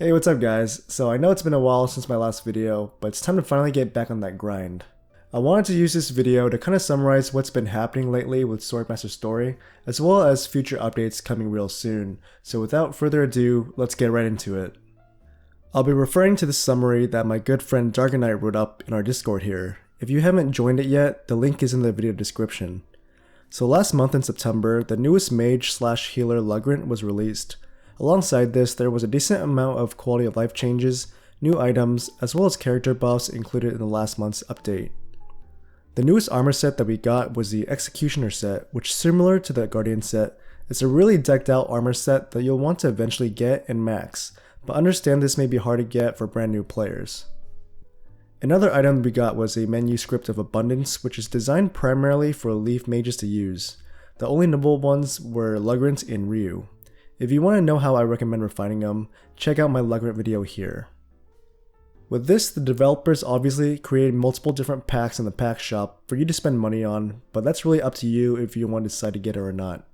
Hey, what's up guys? So I know it's been a while since my last video, but it's time to finally get back on that grind. I wanted to use this video to kind of summarize what's been happening lately with Swordmaster Story, as well as future updates coming real soon. So without further ado, let's get right into it. I'll be referring to the summary that my good friend Dargonite wrote up in our Discord here. If you haven't joined it yet, the link is in the video description. So last month in September, the newest mage/healer Lugrant was released. Alongside this, there was a decent amount of quality of life changes, new items, as well as character buffs included in the last month's update. The newest armor set that we got was the Executioner set, which similar to the Guardian set, is a really decked out armor set that you'll want to eventually get and max, but understand this may be hard to get for brand new players. Another item we got was a menu script of Abundance, which is designed primarily for Leaf mages to use. The only notable ones were Lugrant and Ryu. If you want to know how I recommend refining them, check out my Lugrant video here. With this, the developers obviously created multiple different packs in the pack shop for you to spend money on, but that's really up to you if you want to decide to get it or not.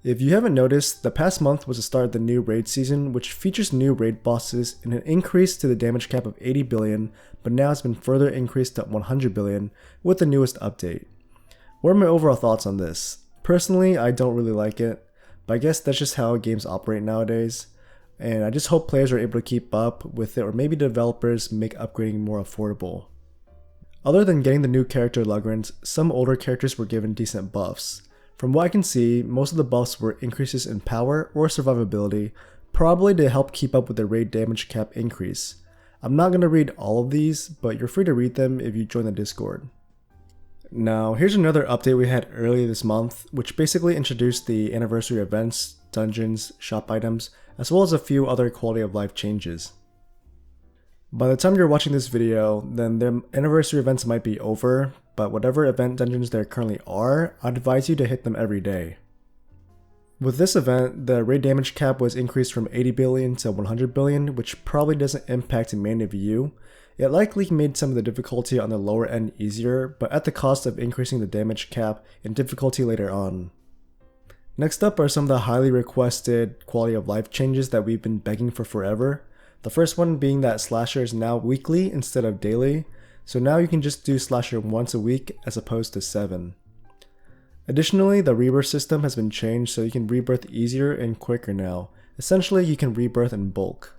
If you haven't noticed, the past month was the start of the new raid season, which features new raid bosses and an increase to the damage cap of 80 billion, but now it's been further increased to 100 billion with the newest update. What are my overall thoughts on this? Personally, I don't really like it. But I guess that's just how games operate nowadays, and I just hope players are able to keep up with it, or maybe developers make upgrading more affordable. Other than getting the new character Lugrant, some older characters were given decent buffs. From what I can see, most of the buffs were increases in power or survivability, probably to help keep up with the raid damage cap increase. I'm not going to read all of these, but you're free to read them if you join the Discord. Now, here's another update we had earlier this month, which basically introduced the anniversary events, dungeons, shop items, as well as a few other quality of life changes. By the time you're watching this video, then the anniversary events might be over, but whatever event dungeons there currently are, I'd advise you to hit them every day. With this event, the raid damage cap was increased from 80 billion to 100 billion, which probably doesn't impact many of you. It likely made some of the difficulty on the lower end easier, but at the cost of increasing the damage cap and difficulty later on. Next up are some of the highly requested quality of life changes that we've been begging for forever. The first one being that Slasher is now weekly instead of daily, so now you can just do Slasher once a week as opposed to 7. Additionally, the rebirth system has been changed so you can rebirth easier and quicker now. Essentially, you can rebirth in bulk.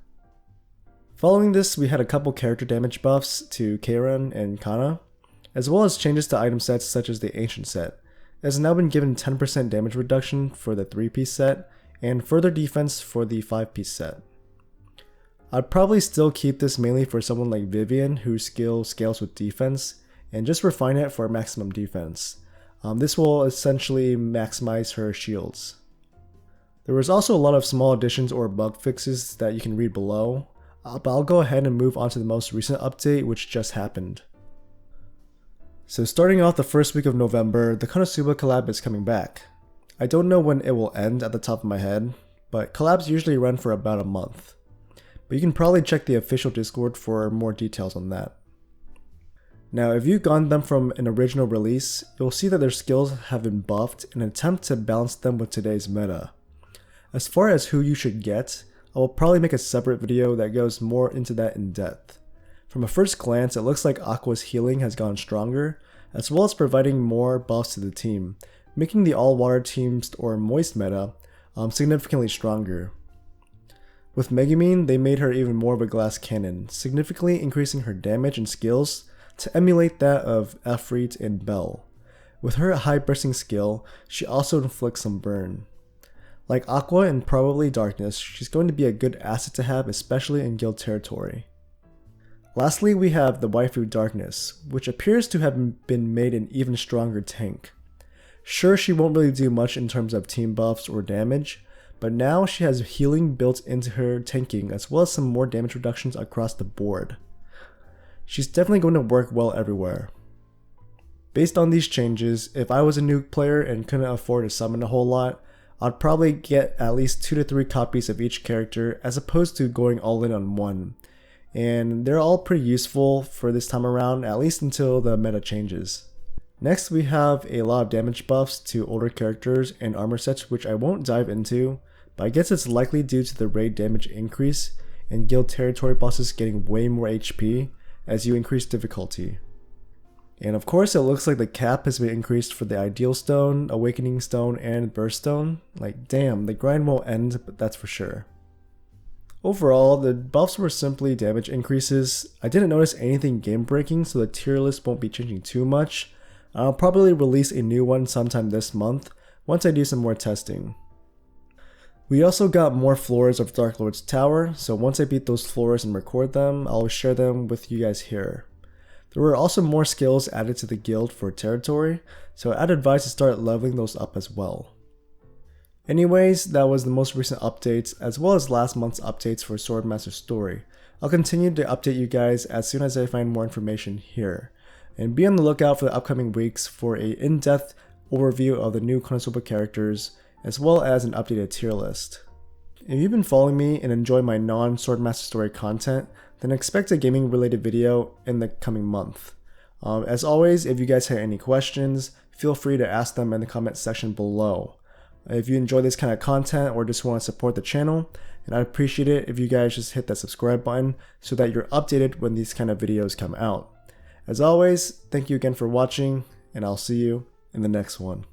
Following this, we had a couple character damage buffs to Keiran and Kana, as well as changes to item sets such as the Ancient set. It has now been given 10% damage reduction for the 3-piece set, and further defense for the 5-piece set. I'd probably still keep this mainly for someone like Vivian whose skill scales with defense, and just refine it for maximum defense. This will essentially maximize her shields. There was also a lot of small additions or bug fixes that you can read below. But I'll go ahead and move on to the most recent update, which just happened. So starting off the first week of November, the KONOSUBA collab is coming back. I don't know when it will end at the top of my head, but collabs usually run for about a month. But you can probably check the official Discord for more details on that. Now, if you've gotten them from an original release, you'll see that their skills have been buffed in an attempt to balance them with today's meta. As far as who you should get, I will probably make a separate video that goes more into that in depth. From a first glance, it looks like Aqua's healing has gotten stronger, as well as providing more buffs to the team, making the all-water teams or moist meta significantly stronger. With Megumin, they made her even more of a glass cannon, significantly increasing her damage and skills to emulate that of Efreet and Bell. With her high bursting skill, she also inflicts some burn. Like Aqua and probably Darkness, she's going to be a good asset to have, especially in guild territory. Lastly, we have the waifu Darkness, which appears to have been made an even stronger tank. Sure, she won't really do much in terms of team buffs or damage, but now she has healing built into her tanking as well as some more damage reductions across the board. She's definitely going to work well everywhere. Based on these changes, if I was a new player and couldn't afford to summon a whole lot, I'd probably get at least 2 to 3 copies of each character as opposed to going all in on one. And they're all pretty useful for this time around, at least until the meta changes. Next, we have a lot of damage buffs to older characters and armor sets, which I won't dive into, but I guess it's likely due to the raid damage increase and guild territory bosses getting way more HP as you increase difficulty. And of course it looks like the cap has been increased for the Ideal Stone, Awakening Stone, and Burst Stone. Like damn, the grind won't end, but that's for sure. Overall, the buffs were simply damage increases. I didn't notice anything game breaking, so the tier list won't be changing too much. I'll probably release a new one sometime this month, once I do some more testing. We also got more floors of Dark Lord's Tower, so once I beat those floors and record them, I'll share them with you guys here. There were also more skills added to the guild for territory, so I'd advise to start leveling those up as well. Anyways, that was the most recent updates, as well as last month's updates for Swordmaster Story. I'll continue to update you guys as soon as I find more information here. And be on the lookout for the upcoming weeks for an in-depth overview of the new KONOSUBA characters, as well as an updated tier list. If you've been following me and enjoy my non-Swordmaster Story content, then expect a gaming related video in the coming month. As always, if you guys have any questions, feel free to ask them in the comment section below. If you enjoy this kind of content or just want to support the channel, and I'd appreciate it if you guys just hit that subscribe button so that you're updated when these kind of videos come out. As always, thank you again for watching, and I'll see you in the next one.